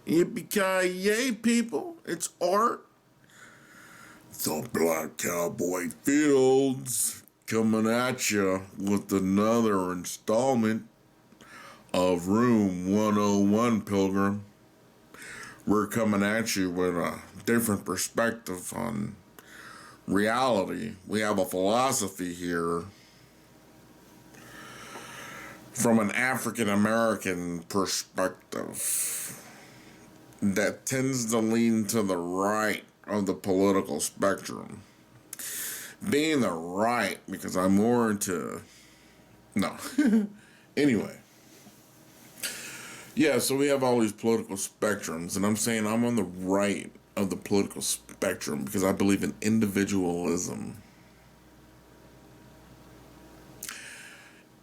Yippee-ki-yay, people. It's Art. The Black Cowboy Fields coming at you with another installment of Room 101, Pilgrim. We're coming at you with a different perspective on reality. We have a philosophy here from an African American perspective that tends to lean to the right of the political spectrum. Being the right, because I'm more into... No. Anyway. Yeah, so we have all these political spectrums, and I'm saying I'm on the right of the political spectrum because I believe in individualism.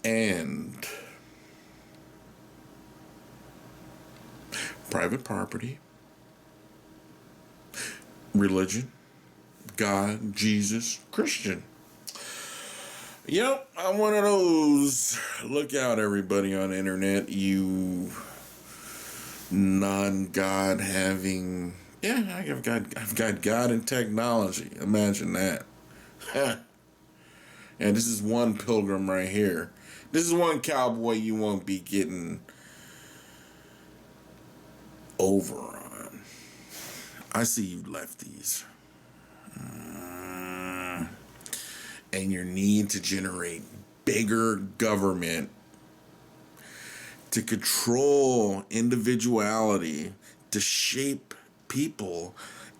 And private property, religion, God, Jesus, Christian. Yep, I'm one of those. Look out, everybody on the internet, you non-God having... Yeah, I've got God and technology. Imagine that. And this is one pilgrim right here. This is one cowboy you won't be getting over on. I see you lefties. And your need to generate bigger government to control individuality, to shape people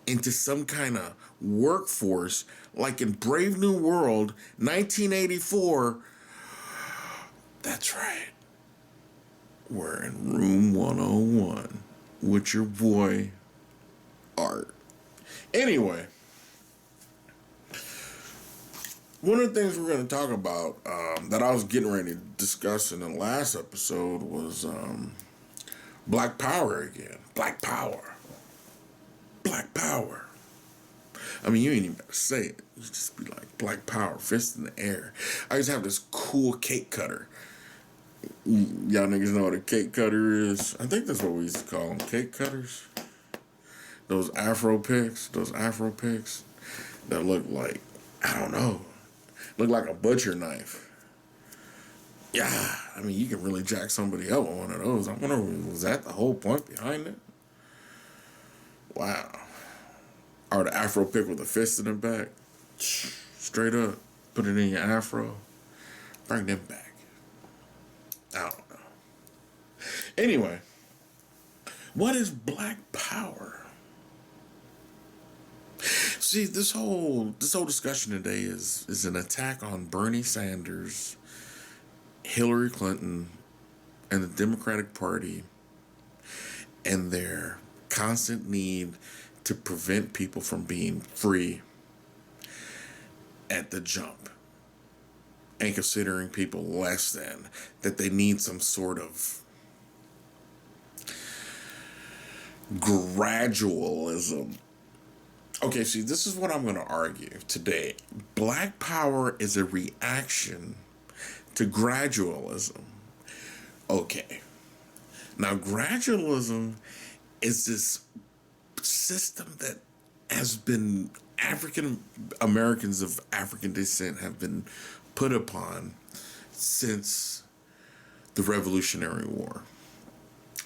into some kind of workforce, like in Brave New World, 1984. That's right. We're in Room 101 with your boy, Art. Anyway, one of the things we're going to talk about that I was getting ready to discuss in the last episode was Black Power again. Black Power. Black Power. I mean, you ain't even got to say it. You just be like, Black Power, fist in the air. I just have this cool cake cutter. Y'all niggas know what a cake cutter is? I think that's what we used to call them, cake cutters. Those afro picks that look like, I don't know, look like a butcher knife. Yeah, I mean, you can really jack somebody up with one of those. I wonder, was that the whole point behind it? Wow. Or the afro pick with a fist in the back. Straight up, put it in your afro. Bring them back. I don't know. Anyway, what is Black Power? See, this whole discussion today is an attack on Bernie Sanders, Hillary Clinton, and the Democratic Party, and their constant need to prevent people from being free at the jump, and considering people less than, that they need some sort of gradualism. Okay, see, this is what I'm going to argue today. Black Power is a reaction to gradualism. Okay. Now, gradualism is this system that has been African Americans of African descent have been put upon since the Revolutionary War.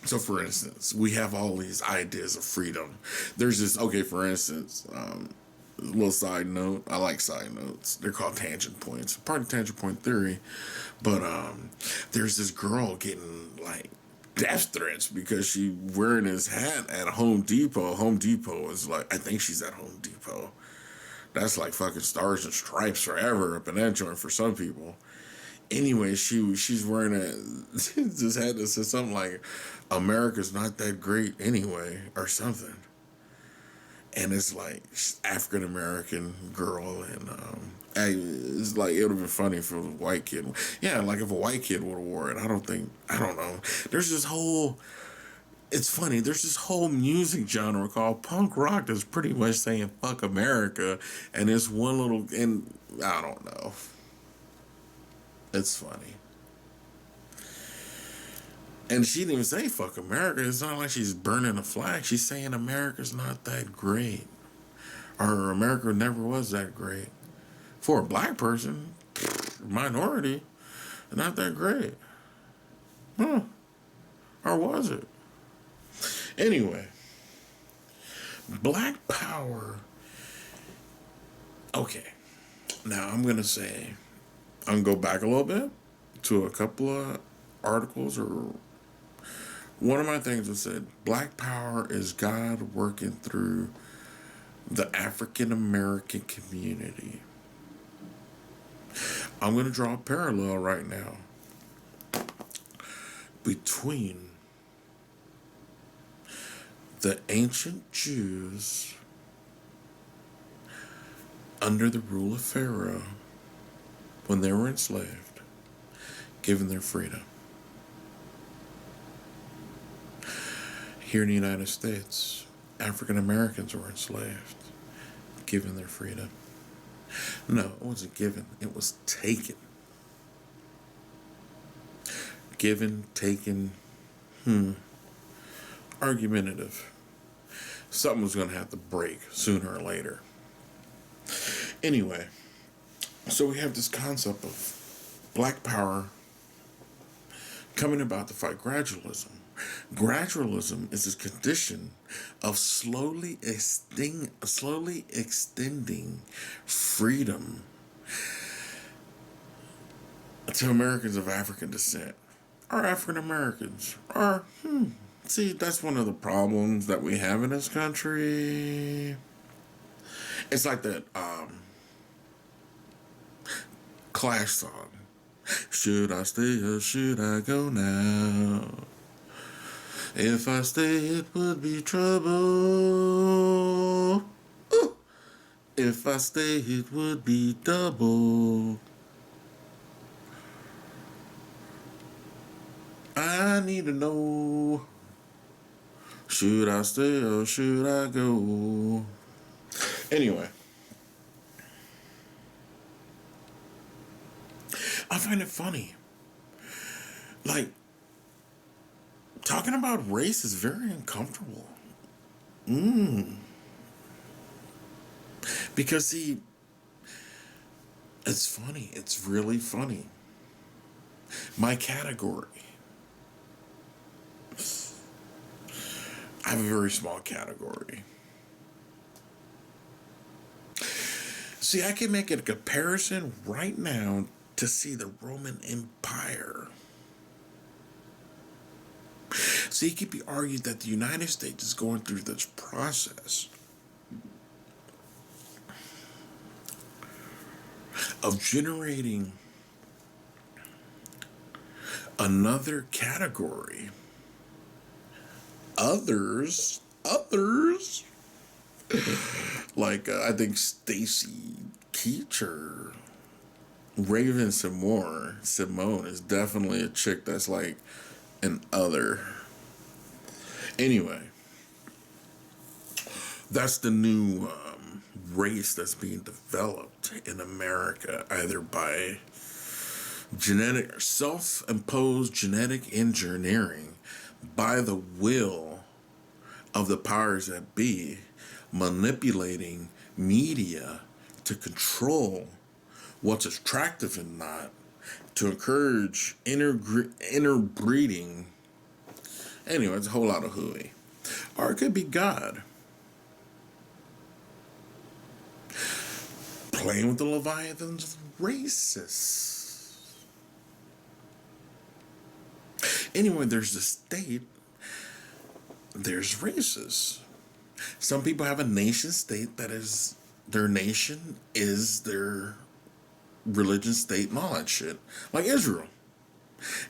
So, for instance, we have all these ideas of freedom. There's this, okay, for instance, a little side note. I like side notes. They're called tangent points. Part of tangent point theory. But there's this girl getting, like, death threats because she wearing his hat at Home Depot. Home Depot is like, I think she's at Home Depot. That's like fucking Stars and Stripes forever up in that joint for some people. Anyway, she's wearing this hat that says something like, America's not that great anyway, or something. And it's like African American girl, and it's like, it would have been funny if it was a white kid. Yeah, like if a white kid would have wore it. I don't know. There's this whole, it's funny, there's this whole music genre called punk rock that's pretty much saying fuck America, and it's one little, and I don't know. It's funny. And she didn't even say fuck America. It's not like she's burning a flag. She's saying America's not that great. Or America never was that great. For a black person, minority, not that great. Huh. Or was it? Anyway, black power. Okay. Now I'm going to go back a little bit to a couple of articles, or one of my things that said black power is God working through the African American community. I'm going to draw a parallel right now between the ancient Jews under the rule of Pharaoh when they were enslaved, given their freedom. Here in the United States, African Americans were enslaved, given their freedom. No, it wasn't given, it was taken. Given, taken, argumentative. Something was going to have to break sooner or later. Anyway, so we have this concept of black power coming about to fight gradualism. Gradualism is a condition of slowly extending freedom to Americans of African descent, or African Americans, or see, that's one of the problems that we have in this country. It's like that Clash song. Should I stay or should I go now? If I stay, it would be trouble. Ooh. If I stay, it would be double. I need to know. Should I stay or should I go? Anyway. I find it funny. Like, talking about race is very uncomfortable. Because, see, it's funny. It's really funny. My category. I have a very small category. See, I can make a comparison right now to see the Roman Empire. See, it could be argued that the United States is going through this process of generating another category. Others, like I think Stacy Keach or Raven Simone is definitely a chick that's like an other. Anyway, that's the new race that's being developed in America, either by self-imposed genetic engineering by the will of the powers that be, manipulating media to control what's attractive and not, to encourage interbreeding. Anyway, it's a whole lot of hooey. Or it could be God playing with the Leviathans of racists. Anyway, there's the state, there's races. Some people have a nation state that is, their nation is their religion state and all that shit. Like Israel.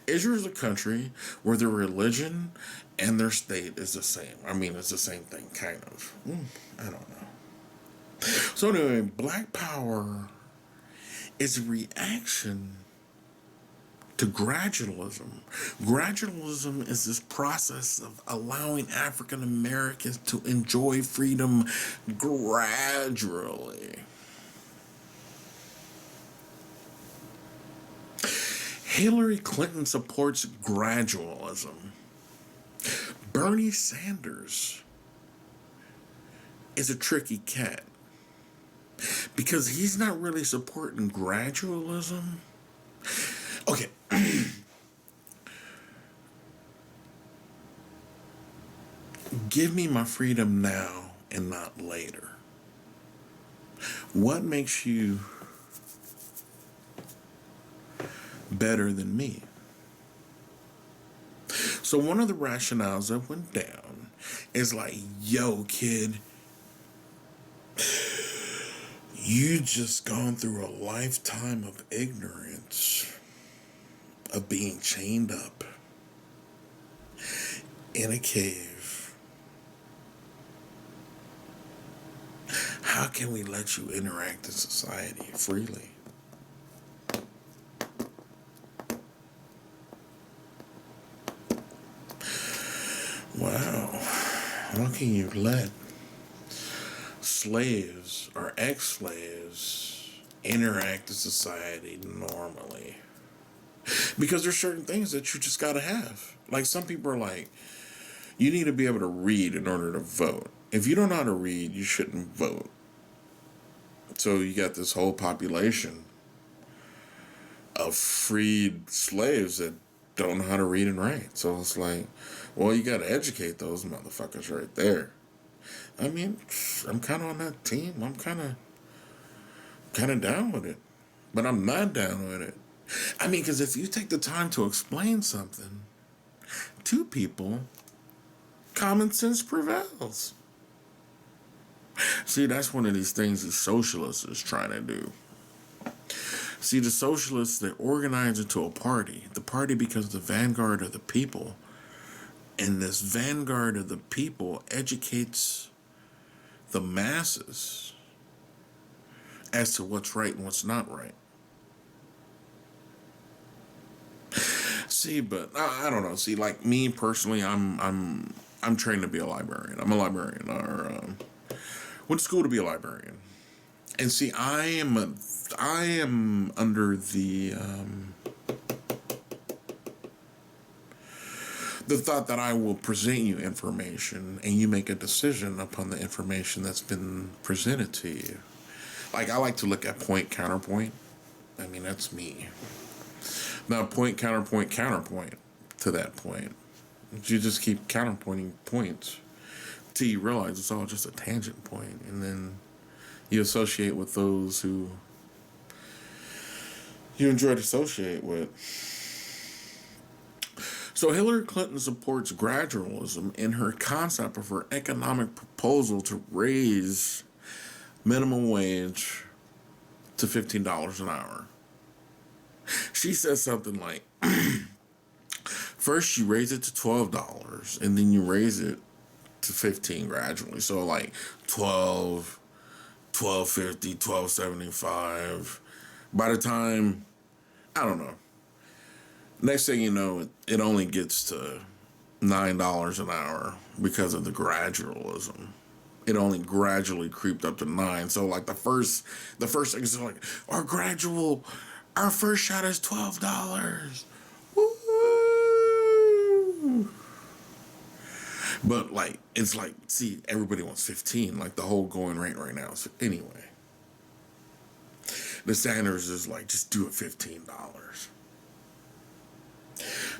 Israel is a country where their religion and their state is the same. I mean, it's the same thing, kind of. I don't know. So anyway, black power is a reaction to gradualism. Gradualism is this process of allowing African Americans to enjoy freedom gradually. Hillary Clinton supports gradualism. Bernie Sanders is a tricky cat because he's not really supporting gradualism. Okay. Give me my freedom now and not later. What makes you better than me? So one of the rationales that went down is like, yo, kid, you just gone through a lifetime of ignorance, of being chained up in a cave. How can we let you interact in society freely? Wow. How can you let slaves or ex-slaves interact in society normally? Because there's certain things that you just gotta have. Like, some people are like, you need to be able to read in order to vote. If you don't know how to read, you shouldn't vote. So you got this whole population of freed slaves that don't know how to read and write. So it's like, well, you gotta educate those motherfuckers right there. I mean, I'm kind of on that team. I'm kind of down with it, but I'm not down with it. I mean, because if you take the time to explain something to people, common sense prevails. See, that's one of these things the socialists is trying to do. See, the socialists, they organize into a party. The party becomes the vanguard of the people. And this vanguard of the people educates the masses as to what's right and what's not right. See, but I don't know. See, like me personally, I'm trained to be a librarian. I'm a librarian, or went to school to be a librarian. And see, I am under the thought that I will present you information and you make a decision upon the information that's been presented to you. Like, I like to look at point, counterpoint. I mean, that's me. Now, point, counterpoint, counterpoint to that point. You just keep counterpointing points till you realize it's all just a tangent point, and then you associate with those who you enjoy to associate with. So Hillary Clinton supports gradualism in her concept of her economic proposal to raise minimum wage to $15 an hour. She says something like, first you raise it to $12 and then you raise it to $15 gradually. So like 12, $12.50, $12.75. By the time, I don't know, next thing you know, it only gets to $9 an hour because of the gradualism. It only gradually creeped up to $9. So like the first thing is like, our first shot is $12. Woo! But like, it's like, see, everybody wants 15. Like, the whole going rate right now is, anyway. The Sanders is like, just do it $15.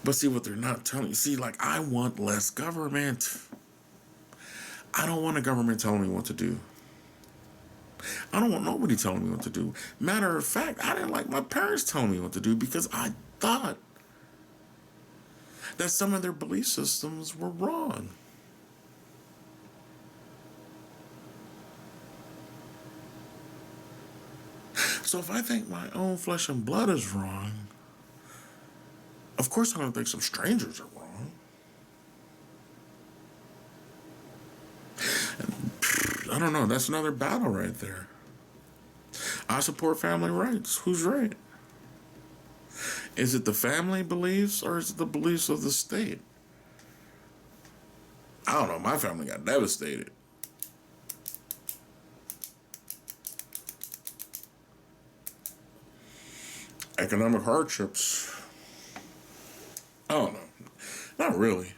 But see, what they're not telling you, see, like, I want less government. I don't want a government telling me what to do. I don't want nobody telling me what to do. Matter of fact, I didn't like my parents telling me what to do because I thought that some of their belief systems were wrong. So if I think my own flesh and blood is wrong, of course I'm going to think some strangers are wrong. And, I don't know. That's another battle right there. I support family rights. Who's right? Is it the family beliefs or is it the beliefs of the state? I don't know. My family got devastated. Economic hardships. I don't know. Not really.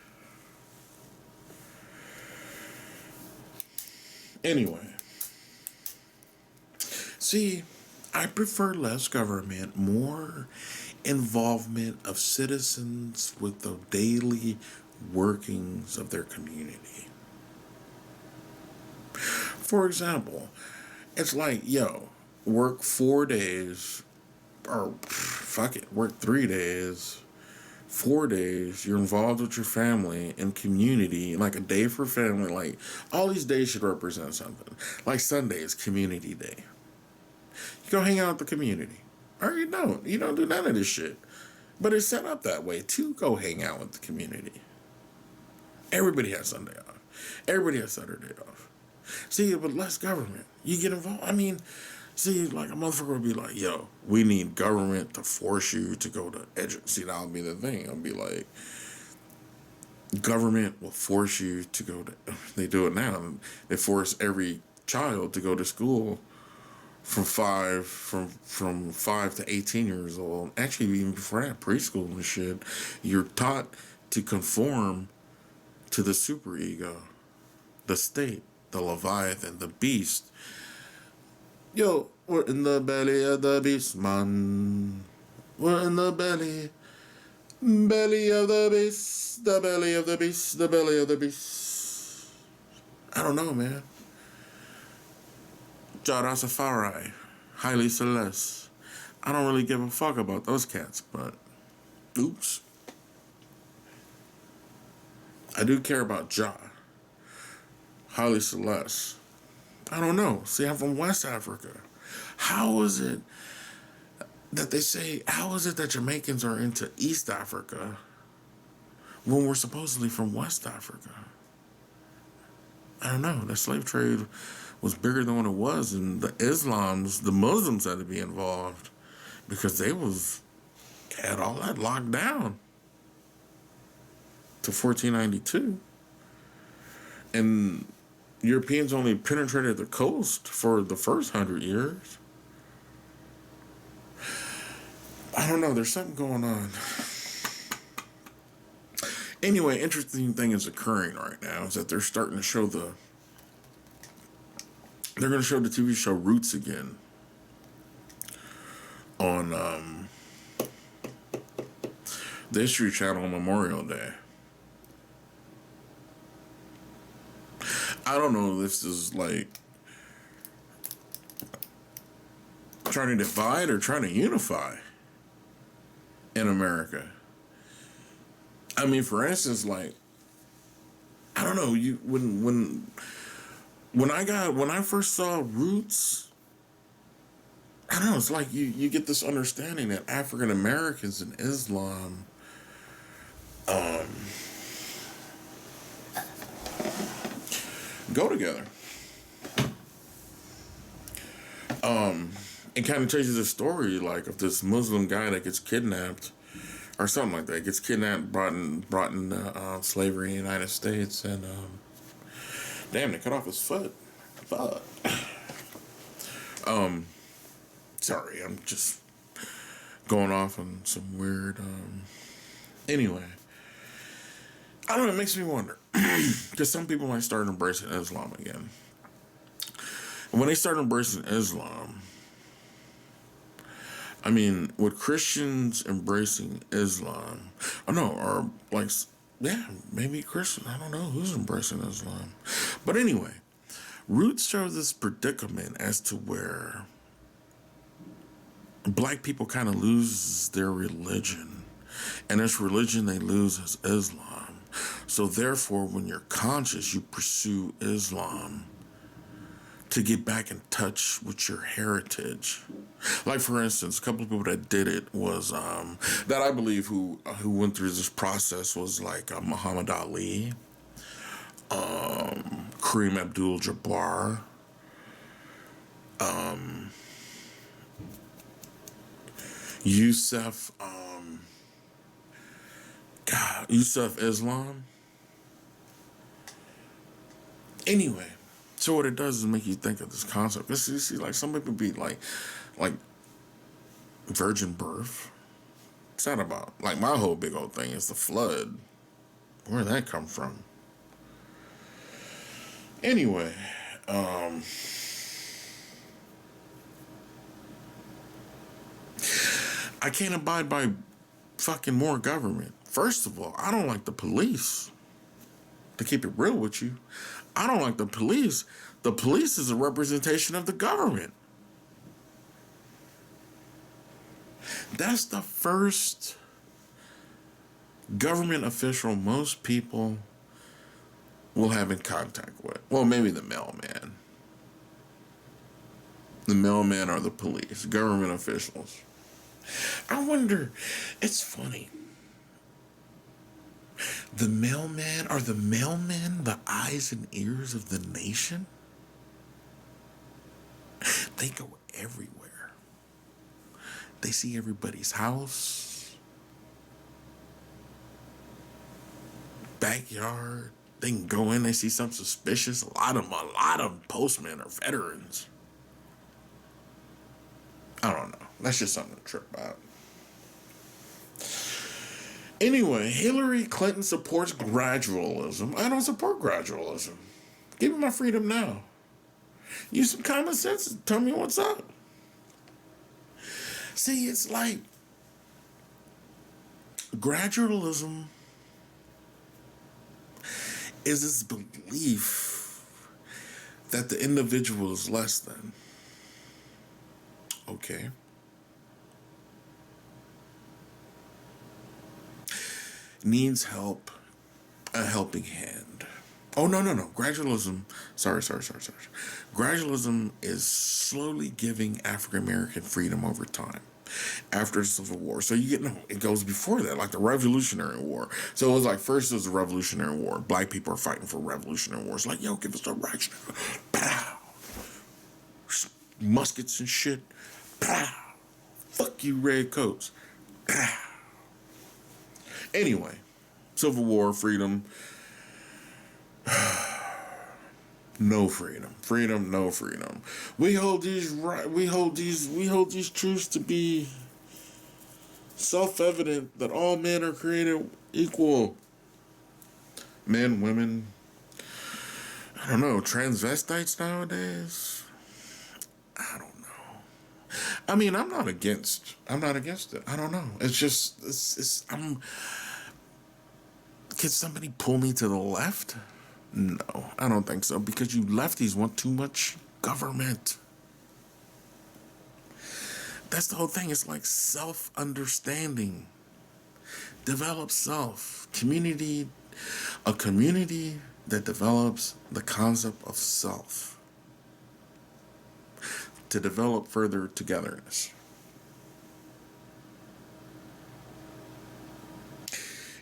Anyway. See, I prefer less government, more involvement of citizens with the daily workings of their community. For example, it's like, yo, work 4 days, or fuck it, work 3 days, 4 days. You're involved with your family and community, like a day for family. Like, all these days should represent something. Like Sunday is community day. You go hang out with the community. Or you don't. You don't do none of this shit. But it's set up that way to go hang out with the community. Everybody has Sunday off. Everybody has Saturday off. See, with less government, you get involved. I mean, see, like a motherfucker would be like, yo, we need government to force you to go to education. See, that'll be the thing. I'll be like, government will force you to go to, they do it now. They force every child to go to school from 5 to 18 years old. Actually, even before that, preschool and shit. You're taught to conform to the superego, the state, the Leviathan, the beast. Yo, we're in the belly of the beast, man. We're in the belly of the beast, the belly of the beast, the belly of the beast. I don't know, man. Jarasafari, Highly Celeste. I don't really give a fuck about those cats, but oops. I do care about Ja. Highly Celeste. I don't know. See, I'm from West Africa. How is it that they say, how is it that Jamaicans are into East Africa when we're supposedly from West Africa? I don't know. The slave trade was bigger than what it was, and the Muslims had to be involved because they had all that locked down to 1492. And Europeans only penetrated the coast for the first 100 years. I don't know. There's something going on. Anyway, interesting thing is occurring right now is that they're starting to show they're going to show the TV show Roots again on the History Channel on Memorial Day. I don't know if this is like trying to divide or trying to unify in America. I mean, for instance, like, I don't know, when I first saw Roots, I don't know, it's like you get this understanding that African Americans and Islam go together. It kind of tells you the story, like, of this Muslim guy that gets kidnapped, or something like that. Gets kidnapped, brought in slavery in the United States, and damn, they cut off his foot. Fuck. Sorry, I'm just going off on some weird. Anyway, I don't know. It makes me wonder because some people might start embracing Islam again. And when they start embracing Islam, I mean, with Christians embracing Islam, I know, or like, yeah, maybe Christian. I don't know who's embracing Islam. But anyway, Roots shows this predicament as to where black people kind of lose their religion. And this religion they lose is Islam. So therefore, when you're conscious, you pursue Islam to get back in touch with your heritage. Like, for instance, a couple of people that did it was, that I believe who went through this process was like Muhammad Ali, Kareem Abdul-Jabbar, Yusuf Islam. Anyway, so what it does is make you think of this concept. You see, like, some people be like virgin birth. What's that about? Like, my whole big old thing is the flood. Where'd that come from? Anyway, I can't abide by fucking more government. First of all, I don't like the police. To keep it real with you, I don't like the police. The police is a representation of the government. That's the first government official most people will have in contact with. Well, maybe the mailman. The mailman or the police, government officials. I wonder, it's funny. The mailman, are the mailmen the eyes and ears of the nation? They go everywhere. They see everybody's house, backyard. They can go in, they see something suspicious. A lot of postmen are veterans. I don't know. That's just something to trip out. Anyway, Hillary Clinton supports gradualism. I don't support gradualism. Give me my freedom now. Use some common sense and tell me what's up. See, it's like gradualism is this belief that the individual is less than. Okay. Needs help, a helping hand. Oh, no. Gradualism, sorry. Gradualism is slowly giving African American freedom over time after the Civil War. So it goes before that, like the Revolutionary War. So it was like, first it was the Revolutionary War. Black people are fighting for Revolutionary War. It's like, yo, give us direction. Pow. Muskets and shit. Pow. Fuck you, redcoats. Pow. Anyway, Civil War, freedom. No freedom. Freedom, no freedom. We hold these truths to be self-evident that all men are created equal. Men, women, I don't know, transvestites nowadays. I don't know. I mean, I'm not against it. I don't know. It's just, can somebody pull me to the left? No, I don't think so, because you lefties want too much government. That's the whole thing. It's like self-understanding. Develop self. A community that develops the concept of self. To develop further togetherness.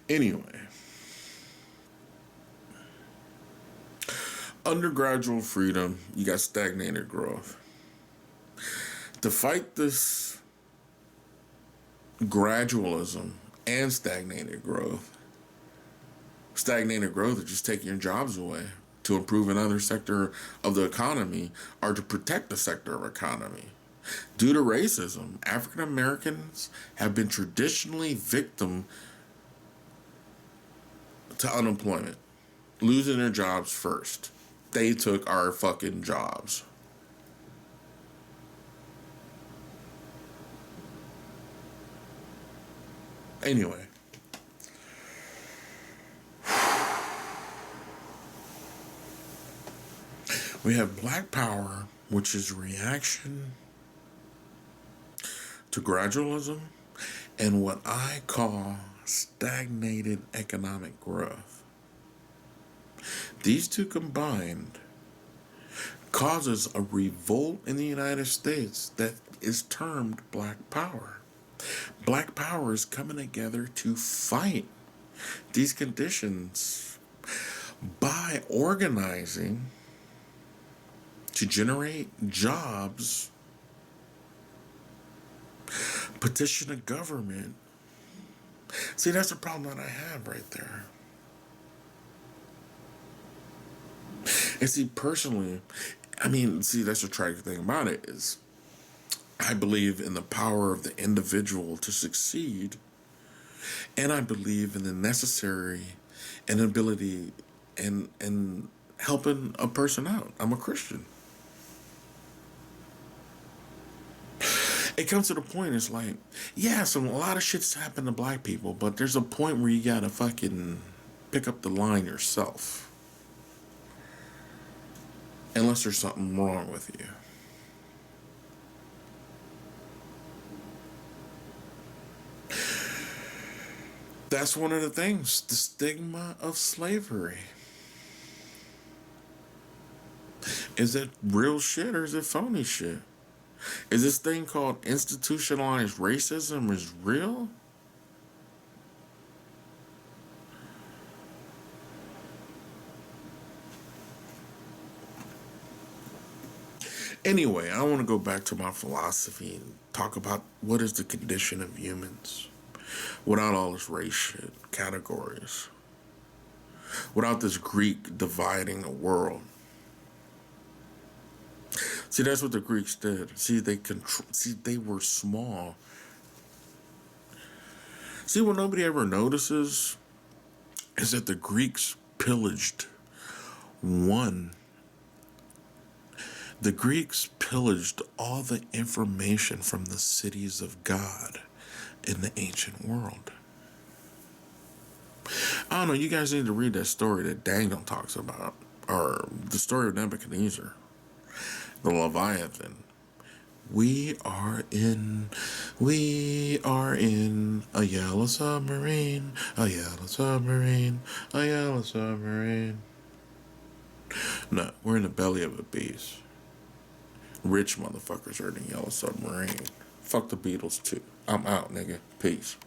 Anyway. Undergraduate freedom, you got stagnated growth. To fight this gradualism and stagnated growth is just taking your jobs away to improve another sector of the economy or to protect the sector of economy. Due to racism, African Americans have been traditionally victim to unemployment, losing their jobs first. They took our fucking jobs. Anyway. We have Black Power, which is reaction to gradualism and what I call stagnated economic growth. These two combined causes a revolt in the United States that is termed Black Power. Black Power is coming together to fight these conditions by organizing to generate jobs, petition a government. See, that's the problem that I have right there. And see, personally, that's the tragic thing about it is I believe in the power of the individual to succeed And I believe in the necessary and ability and helping a person out. I'm a Christian. It comes to the point, it's like, yeah, a lot of shit's happened to black people, but there's a point where you gotta fucking pick up the line yourself. Unless there's something wrong with you. That's one of the things, the stigma of slavery. Is it real shit or is it phony shit? Is this thing called institutionalized racism is real? Anyway, I want to go back to my philosophy and talk about what is the condition of humans without all this race shit, categories, without this Greek dividing the world. See, that's what the Greeks did. See, they were small. See, what nobody ever notices is that the Greeks pillaged one. The Greeks pillaged all the information from the cities of God in the ancient world. I don't know, you guys need to read that story that Daniel talks about, or the story of Nebuchadnezzar, the Leviathan. We are in a yellow submarine, a yellow submarine, a yellow submarine. No, we're in the belly of a beast. Rich motherfuckers are in the yellow submarine. Fuck the Beatles too. I'm out, nigga. Peace.